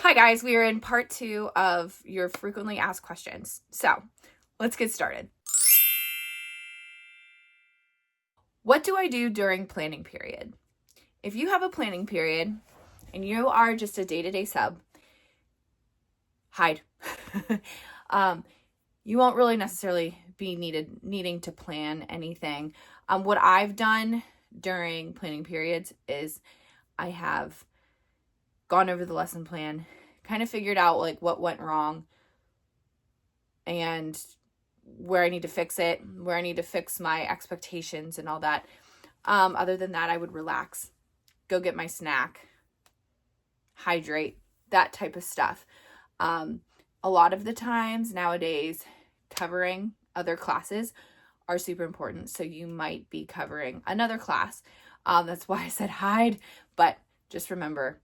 Hi guys, we are in part 2 of your frequently asked questions. So let's get started. What do I do during planning period? If you have a planning period and you are just a day-to-day sub, hide. You won't really necessarily be needing to plan anything. What I've done during planning periods is I have gone over the lesson plan, kind of figured out like what went wrong and where I need to fix it, where I need to fix my expectations and all that. Other than that, I would relax, go get my snack, hydrate, that type of stuff. A lot of the times nowadays, covering other classes are super important. So you might be covering another class. That's why I said hide, but just remember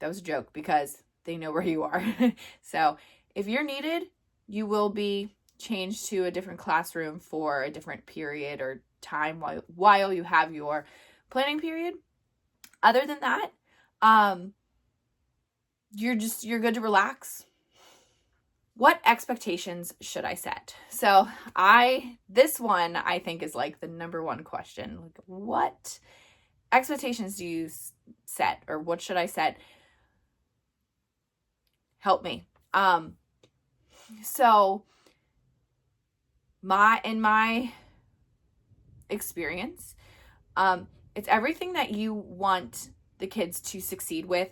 that was a joke because they know where you are. So if you're needed, you will be changed to a different classroom for a different period or time while you have your planning period. Other than that, you're good to relax. What expectations should I set? So this one I think is like the number one question. Like, what expectations do you set, or what should I set? Help me. So in my experience, it's everything that you want the kids to succeed with,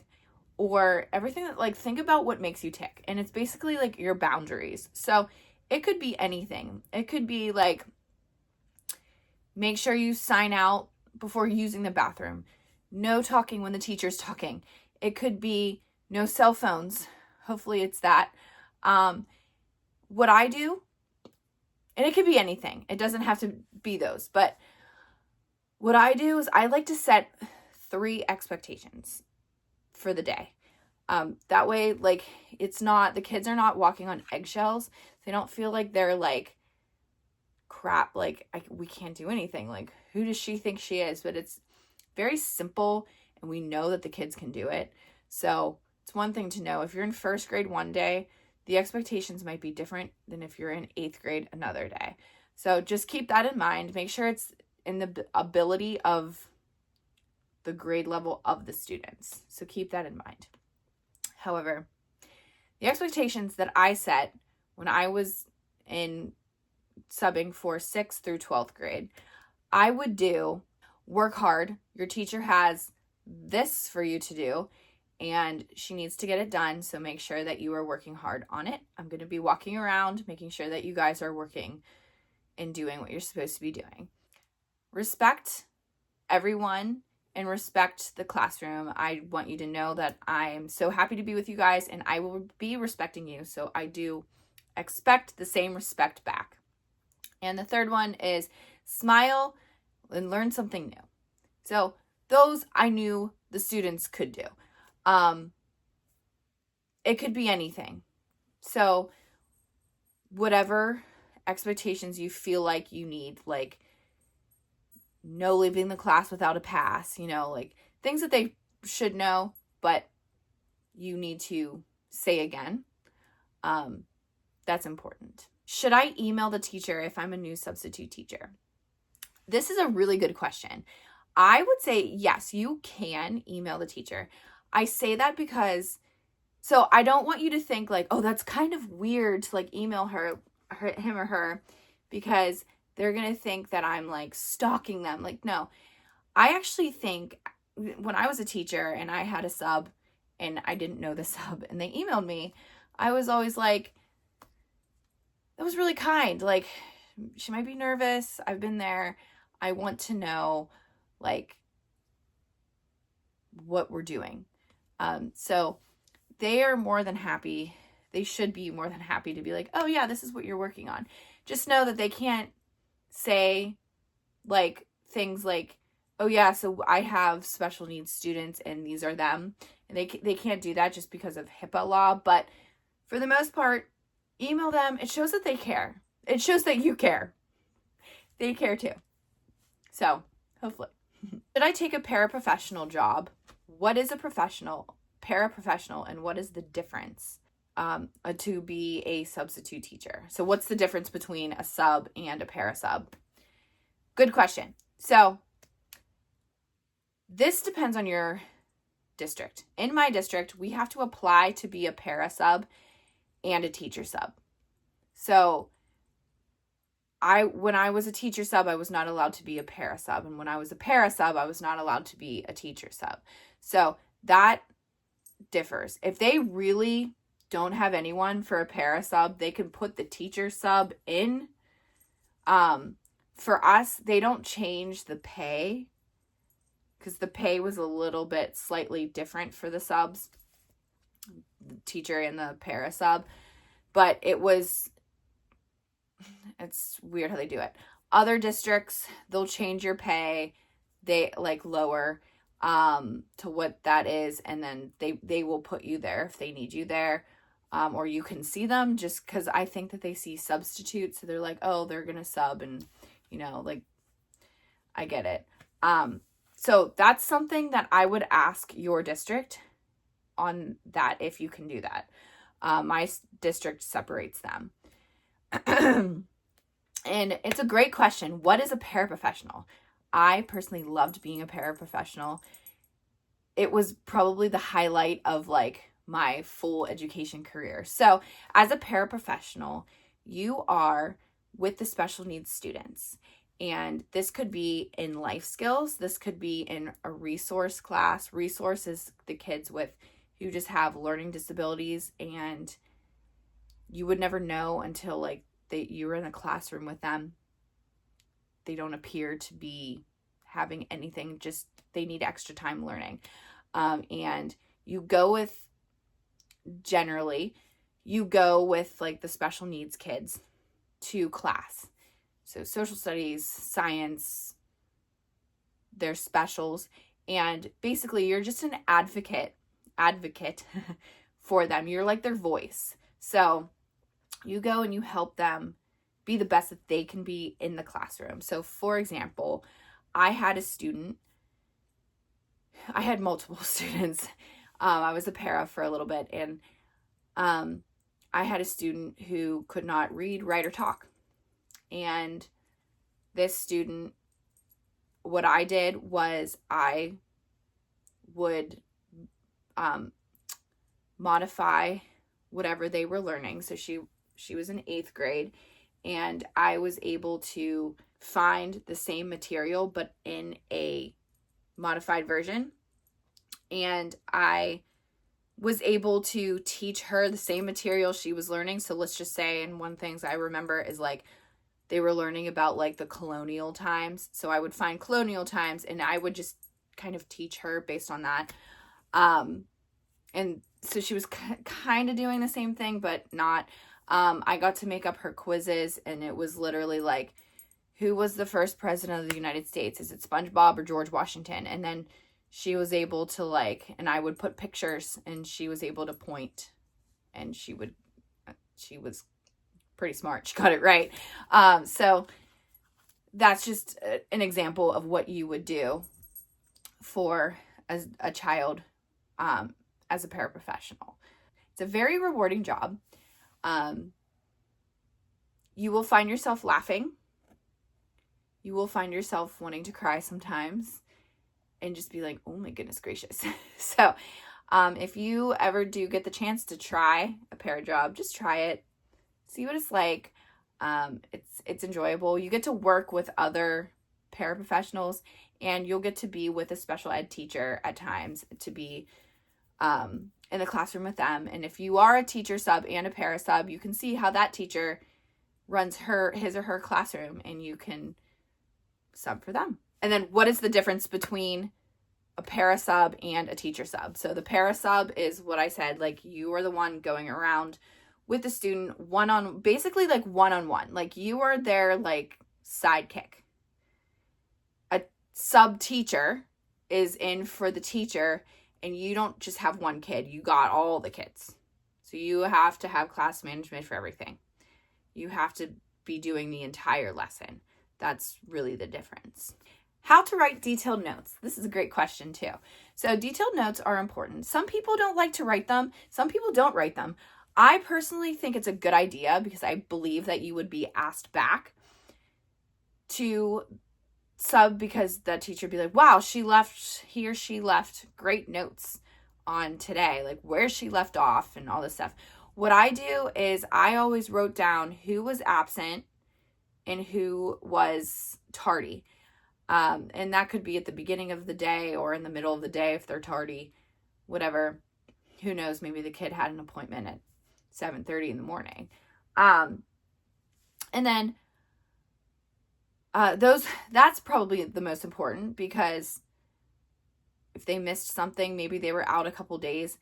or everything that, like, think about what makes you tick. And it's basically like your boundaries. So it could be anything. It could be like, make sure you sign out before using the bathroom. No talking when the teacher's talking. It could be no cell phones. Hopefully it's that. What I do, and it could be anything. It doesn't have to be those. But what I do is I like to set 3 expectations for the day. That way, like, the kids are not walking on eggshells. They don't feel like they're like, crap, like, we can't do anything. Like, who does she think she is? But it's very simple, and we know that the kids can do it. So it's one thing to know, if you're in first grade one day, the expectations might be different than if you're in 8th grade another day. So just keep that in mind. Make sure it's in the ability of the grade level of the students. So keep that in mind. However, the expectations that I set when I was in subbing for 6th through 12th grade, I would do work hard. Your teacher has this for you to do, and she needs to get it done. So make sure that you are working hard on it. I'm going to be walking around, making sure that you guys are working and doing what you're supposed to be doing. Respect everyone and respect the classroom. I want you to know that I'm so happy to be with you guys, and I will be respecting you. So I do expect the same respect back. And the third one is smile and learn something new. So those I knew the students could do. It could be anything. So whatever expectations you feel like you need, like no leaving the class without a pass, like things that they should know, but you need to say again. That's important. Should I email the teacher if I'm a new substitute teacher? This is a really good question. I would say yes, you can email the teacher. I say that because, so I don't want you to think like, oh, that's kind of weird to like email him or her, because they're going to think that I'm like stalking them. Like, no, I actually think when I was a teacher and I had a sub and I didn't know the sub and they emailed me, I was always like, that was really kind. Like, she might be nervous. I've been there. I want to know like what we're doing. So they are more than happy. They should be more than happy to be like, oh yeah, this is what you're working on. Just know that they can't say like things like, oh yeah, so I have special needs students and these are them. And they can't do that just because of HIPAA law. But for the most part, email them. It shows that they care. It shows that you care. They care too. So hopefully. Should I take a paraprofessional job? What is a paraprofessional and what is the difference to be a substitute teacher? So what's the difference between a sub and a para-sub? Good question. So this depends on your district. In my district, we have to apply to be a para-sub and a teacher sub. So when I was a teacher sub, I was not allowed to be a para sub. And when I was a para sub, I was not allowed to be a teacher sub. So that differs. If they really don't have anyone for a para sub, they can put the teacher sub in. For us, they don't change the pay because the pay was a little bit slightly different for the subs, the teacher and the para sub. But it's weird how they do it. Other districts, they'll change your pay. They lower to what that is. And then they will put you there if they need you there. Or you can see them just because I think that they see substitutes. So they're like, oh, they're going to sub. And, I get it. So that's something that I would ask your district on that, if you can do that. My district separates them. And it's a great question. What is a paraprofessional? I personally loved being a paraprofessional. It was probably the highlight of my full education career. So as a paraprofessional, you are with the special needs students. And this could be in life skills. This could be in a resource class. Resource is the kids who just have learning disabilities, and you would never know until you were in a classroom with them. They don't appear to be having anything, just they need extra time learning. And you go with the special needs kids to class. So social studies, science, their specials, and basically you're just an advocate for them. You're like their voice. So you go and you help them be the best that they can be in the classroom. So for example, I had multiple students. I was a para for a little bit, and I had a student who could not read, write, or talk. And this student, what I did was I would modify whatever they were learning. So she was in 8th grade, and I was able to find the same material but in a modified version. And I was able to teach her the same material she was learning. So let's just say, and one things I remember is they were learning about the colonial times. So I would find colonial times and I would just kind of teach her based on that. And so she was kind of doing the same thing, but not. I got to make up her quizzes, and it was literally who was the first president of the United States? Is it SpongeBob or George Washington? And then she was able to and I would put pictures, and she was able to point, and she was pretty smart. She got it right. So that's just an example of what you would do for a child as a paraprofessional. It's a very rewarding job. You will find yourself laughing. You will find yourself wanting to cry sometimes and just be like, oh my goodness gracious. So if you ever do get the chance to try a para job, just try it. See what it's like. It's enjoyable. You get to work with other paraprofessionals, and you'll get to be with a special ed teacher at times to be in the classroom with them. And if you are a teacher sub and a para sub, you can see how that teacher runs his or her classroom, and you can sub for them. And then what is the difference between a para sub and a teacher sub? So the para sub is what I said, you are the one going around with the student basically one-on-one. You are their sidekick. A sub teacher is in for the teacher, and you don't just have one kid, you got all the kids. So you have to have class management for everything. You have to be doing the entire lesson. That's really the difference. How to write detailed notes. This is a great question too. So detailed notes are important. Some people don't like to write them. Some people don't write them. I personally think it's a good idea because I believe that you would be asked back to sub because the teacher would be like, wow, he or she left great notes on today, like where she left off and all this stuff. What I do is I always wrote down who was absent and who was tardy. And that could be at the beginning of the day or in the middle of the day if they're tardy, whatever. Who knows? Maybe the kid had an appointment at 7:30 in the morning. And then that's probably the most important, because if they missed something, maybe they were out a couple days,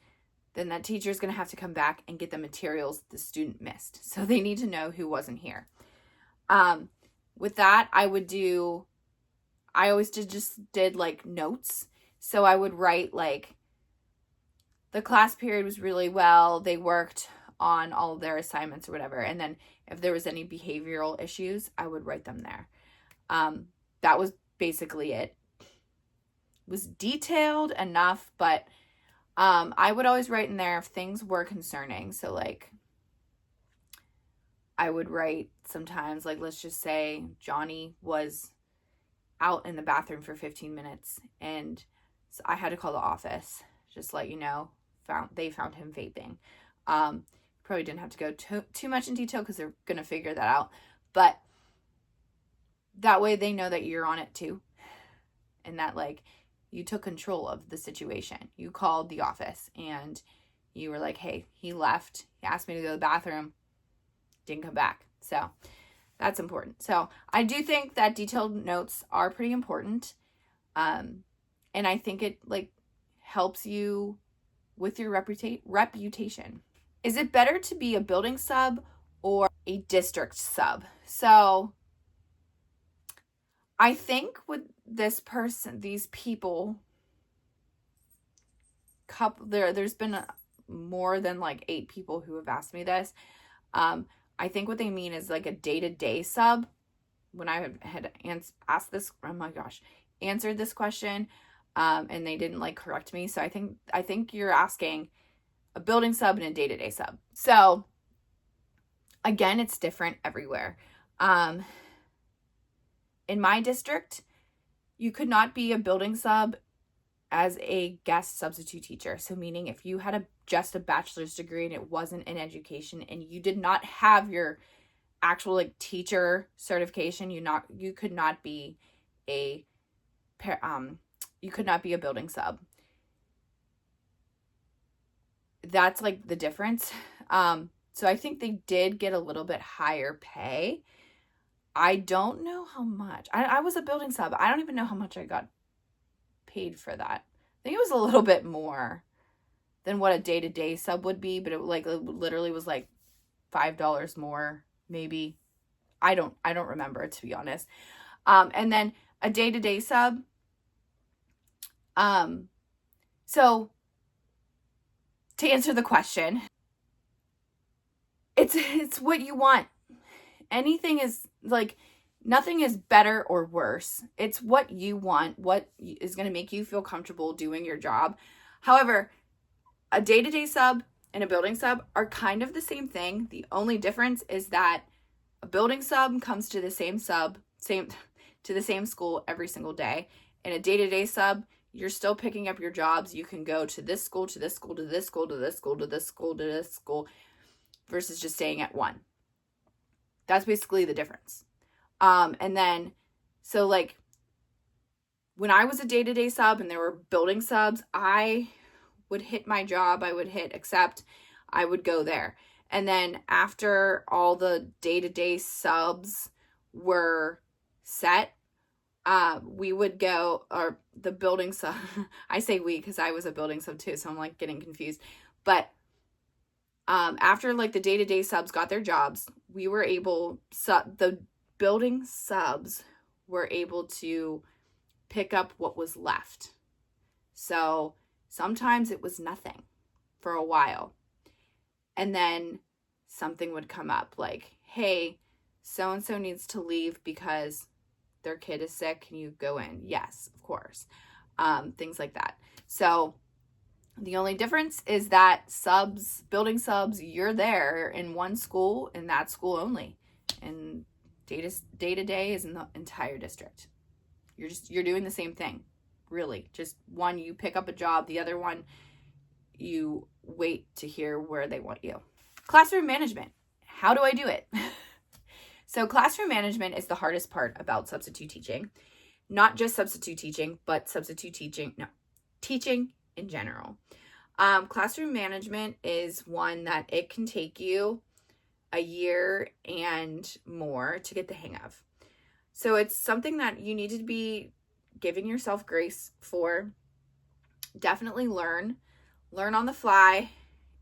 then that teacher is going to have to come back and get the materials the student missed. So they need to know who wasn't here. With that, I always did like notes. So I would write like, the class period was really well. They worked on all of their assignments or whatever. And then if there was any behavioral issues, I would write them there. That was basically it. It was detailed enough, but I would always write in there if things were concerning. So like, I would write sometimes, like, let's just say Johnny was out in the bathroom for 15 minutes and so I had to call the office, just let you know, they found him vaping. Probably didn't have to go too much in detail because they're going to figure that out. But that way they know that you're on it too. And that like you took control of the situation. You called the office and you were like, hey, he left. He asked me to go to the bathroom. Didn't come back. So that's important. So I do think that detailed notes are pretty important. And I think it like helps you with your reputation. Is it better to be a building sub or a district sub? So I think with these people, there's been more than like 8 people who have asked me this. I think what they mean is like a day-to-day sub. When I had answered this question, and they didn't like correct me. So I think you're asking a building sub and a day-to-day sub. So again, it's different everywhere. In my district, you could not be a building sub as a guest substitute teacher. So meaning if you had just a bachelor's degree and it wasn't in education and you did not have your actual like teacher certification, you could not be a building sub. That's like the difference. So I think they did get a little bit higher pay. I don't know how much. I was a building sub. I don't even know how much I got paid for that. I think it was a little bit more than what a day-to-day sub would be, but it literally was like $5 more, maybe. I don't remember, to be honest. And then a day-to-day sub. So to answer the question, it's what you want. Anything is like, nothing is better or worse. It's what you want, what is going to make you feel comfortable doing your job. However, a day-to-day sub and a building sub are kind of the same thing. The only difference is that a building sub comes to the same school every single day. And a day-to-day sub, you're still picking up your jobs. You can go to this school, to this school, to this school, to this school, to this school, to this school, versus just staying at one. That's basically the difference. And then, so like, when I was a day-to-day sub and there were building subs, I would hit my job. I would hit accept. I would go there. And then after all the day-to-day subs were set, we would go, or the building sub, I say we because I was a building sub too, so I'm like getting confused. But after like the day-to-day subs got their jobs, we were able, the building subs were able to pick up what was left. So sometimes it was nothing for a while. And then something would come up like, hey, so-and-so needs to leave because their kid is sick. Can you go in? Yes, of course. things like that. So the only difference is that building subs, you're there in one school, in that school only. And day to day is in the entire district. You're doing the same thing, really. Just one, you pick up a job. The other one, you wait to hear where they want you. Classroom management. How do I do it? So classroom management is the hardest part about substitute teaching. Not just substitute teaching, but teaching in general. Classroom management is one that it can take you a year and more to get the hang of. So it's something that you need to be giving yourself grace for. Definitely learn on the fly,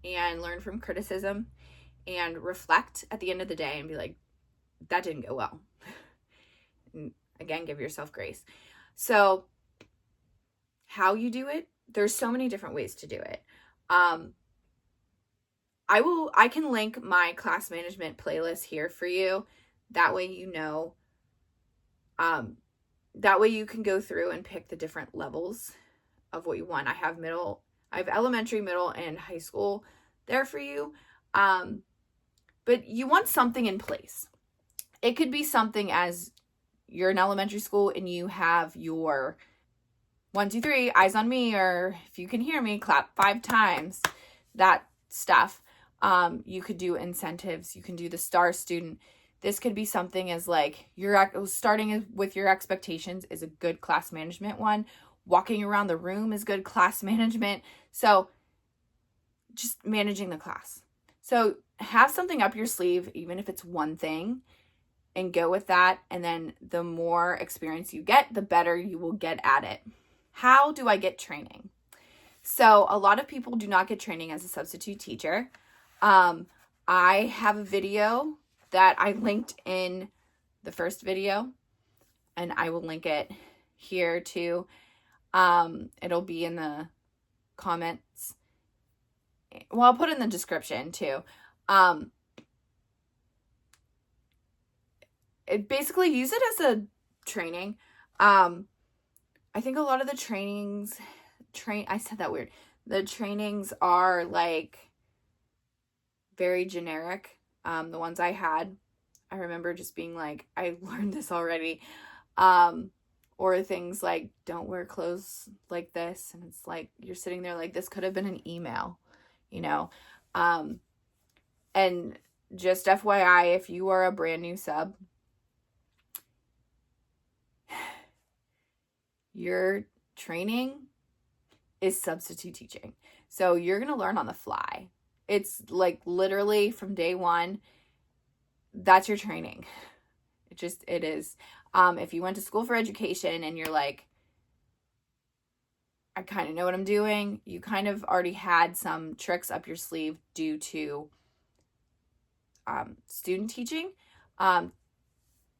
and learn from criticism, and reflect at the end of the day and be like, that didn't go well. And again, give yourself grace. So how you do it, there's so many different ways to do it. I can link my class management playlist here for you. That way you know, that way you can go through and pick the different levels of what you want. I have elementary, middle, and high school there for you. But you want something in place. It could be something as you're in elementary school and you have your 1, 2, 3, eyes on me, or if you can hear me, clap 5 times, that stuff. You could do incentives. You can do the star student. This could be something as like starting with your expectations is a good class management one. Walking around the room is good class management. So just managing the class. So have something up your sleeve, even if it's one thing, and go with that. And then the more experience you get, the better you will get at it. How do I get training? So a lot of people do not get training as a substitute teacher. I have a video that I linked in the first video, and I will link it here too. It'll be in the comments. Well, I'll put it in the description too. It basically use it as a training. I think a lot of the trainings, I said that weird. The trainings are like very generic. The ones I had, I remember just being like, I learned this already. Or things like, don't wear clothes like this. And it's like, you're sitting there like, this could have been an email, you know? And just FYI, if you are a brand new sub, your training is substitute teaching. So you're going to learn on the fly. It's like literally from day one, that's your training. It is. If you went to school for education and you're like, I kind of know what I'm doing, you kind of already had some tricks up your sleeve due to student teaching.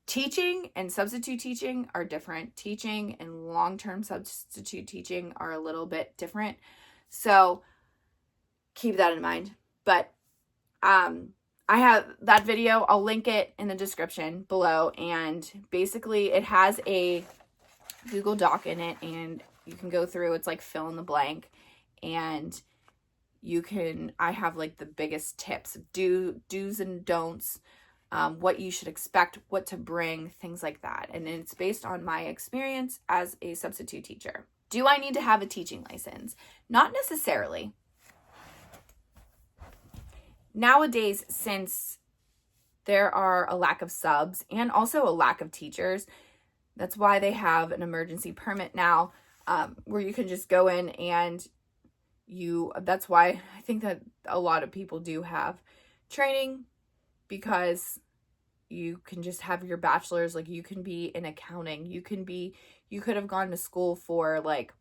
Teaching and substitute teaching are different. Teaching and long-term substitute teaching are a little bit different. So keep that in mind. But I have that video. I'll link it in the description below. And basically it has a Google Doc in it, and you can go through. It's like fill in the blank. And I have like the biggest tips, do's and don'ts, what you should expect, what to bring, things like that. And it's based on my experience as a substitute teacher. Do I need to have a teaching license? Not necessarily. Nowadays, since there are a lack of subs and also a lack of teachers, that's why they have an emergency permit now, where you can just go in and that's why I think that a lot of people do have training, because you can just have your bachelor's. Like, you can be in accounting, you could have gone to school for like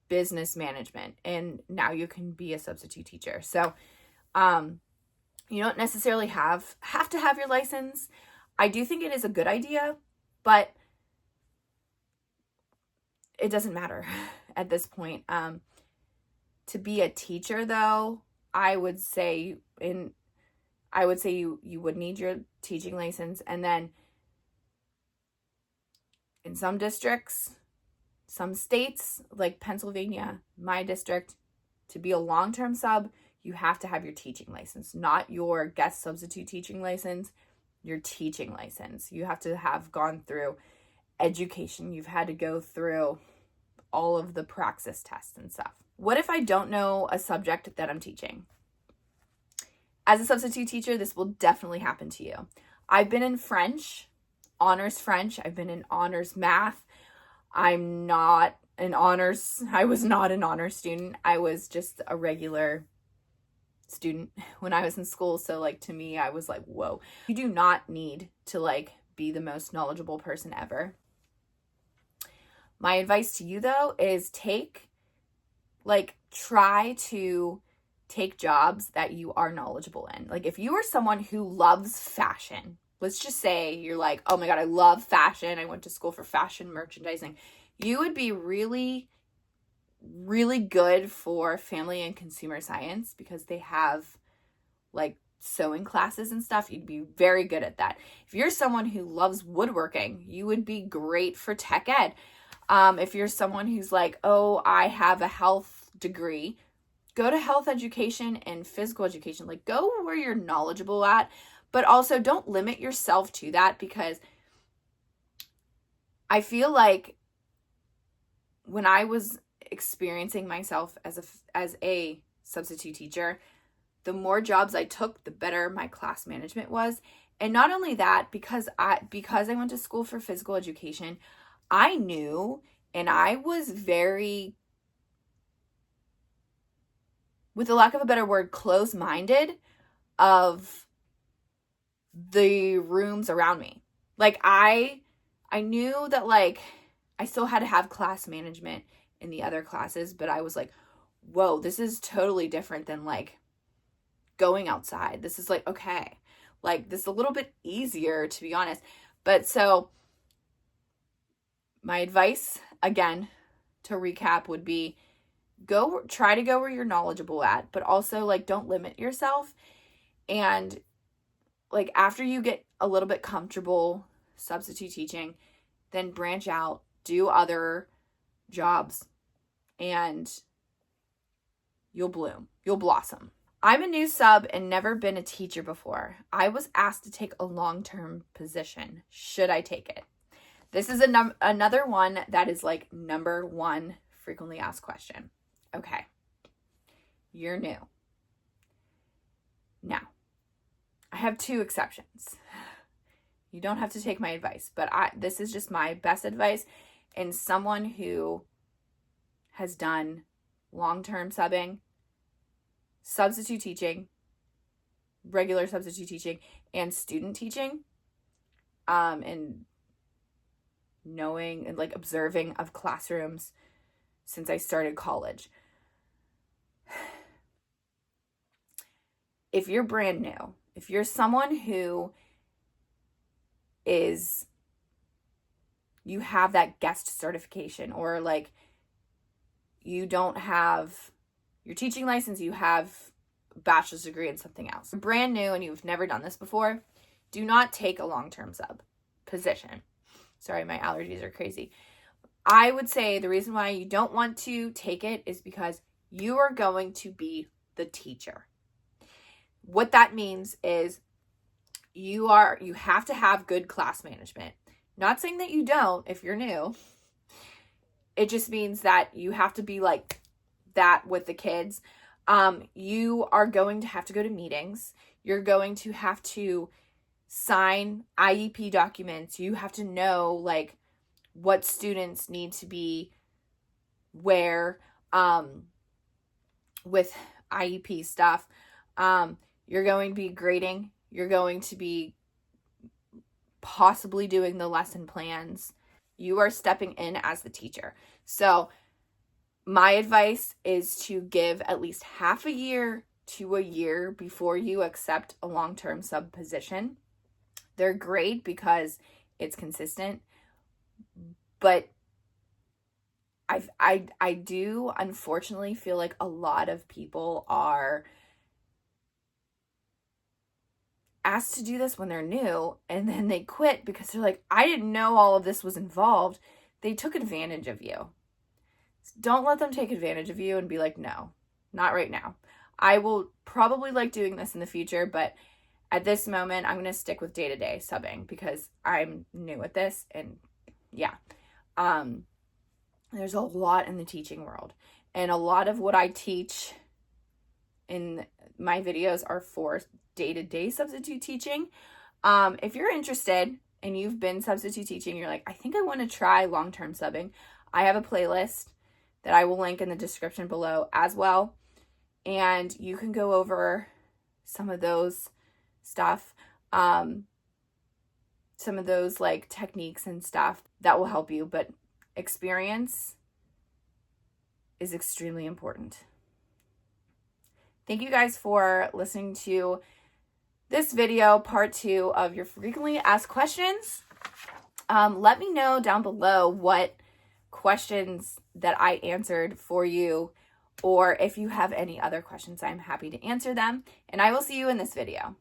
business management, and now you can be a substitute teacher. So you don't necessarily have to have your license. I do think it is a good idea, but it doesn't matter at this point. To be a teacher though, I would say you would need your teaching license. And then in some districts, Some states, like Pennsylvania, my district, to be a long-term sub, you have to have your teaching license, not your guest substitute teaching license, your teaching license. You have to have gone through education. You've had to go through all of the praxis tests and stuff. What if I don't know a subject that I'm teaching? As a substitute teacher, this will definitely happen to you. I've been in French, honors French. I've been in honors math. I was not an honors student. I was just a regular student when I was in school. So like, to me, I was like, whoa, you do not need to like be the most knowledgeable person ever. My advice to you though is try to take jobs that you are knowledgeable in. Like if you are someone who loves fashion, let's just say you're like, oh my God, I love fashion. I went to school for fashion merchandising. You would be really, really good for family and consumer science because they have like sewing classes and stuff. You'd be very good at that. If you're someone who loves woodworking, you would be great for tech ed. If you're someone who's like, oh, I have a health degree, go to health education and physical education. Like go where you're knowledgeable at, but also don't limit yourself to that, because I feel like when I was experiencing myself as a substitute teacher, the more jobs I took, the better my class management was. And not only that, because I went to school for physical education, I knew, and I was very, with the lack of a better word, close-minded of the rooms around me. Like I knew that like I still had to have class management in the other classes, but I was like, whoa, this is totally different than like going outside. This is like, okay, like this is a little bit easier, to be honest. But so my advice, again, to recap, would be try to go where you're knowledgeable at, but also like don't limit yourself. And like after you get a little bit comfortable substitute teaching, then branch out, do other jobs, and you'll bloom, you'll blossom. I'm a new sub and never been a teacher before. I was asked to take a long-term position. Should I take it? This is another one that is like number one frequently asked question. Okay, you're new. Now, I have two exceptions. You don't have to take my advice, but this is just my best advice, and someone who has done long-term subbing, substitute teaching, regular substitute teaching, and student teaching, and knowing and like observing of classrooms since I started college. If you're brand new, if you're someone who you have that guest certification, or like you don't have your teaching license, you have a bachelor's degree in something else, you're brand new and you've never done this before, do not take a long-term sub position. Sorry, my allergies are crazy. I would say the reason why you don't want to take it is because you are going to be the teacher. What that means is you have to have good class management. Not saying that you don't if you're new. It just means that you have to be like that with the kids. You are going to have to go to meetings. You're going to have to sign IEP documents. You have to know like what students need to be where with IEP stuff. You're going to be grading. You're going to be possibly doing the lesson plans. You are stepping in as the teacher. So my advice is to give at least half a year to a year before you accept a long-term sub position. They're great because it's consistent, but I do unfortunately feel like a lot of people are asked to do this when they're new and then they quit because they're like, I didn't know all of this was involved. They took advantage of you. Don't let them take advantage of you and be like, no, not right now. I will probably like doing this in the future, but at this moment, I'm going to stick with day-to-day subbing because I'm new at this. And yeah, there's a lot in the teaching world. And a lot of what I teach in my videos are for day-to-day substitute teaching. If you're interested and you've been substitute teaching, you're like, I think I want to try long-term subbing, I have a playlist that I will link in the description below as well. And you can go over some of those stuff, some of those like techniques and stuff that will help you. But experience is extremely important. Thank you guys for listening to this video, part 2 of your frequently asked questions. Let me know down below what questions that I answered for you, or if you have any other questions, I'm happy to answer them, and I will see you in this video.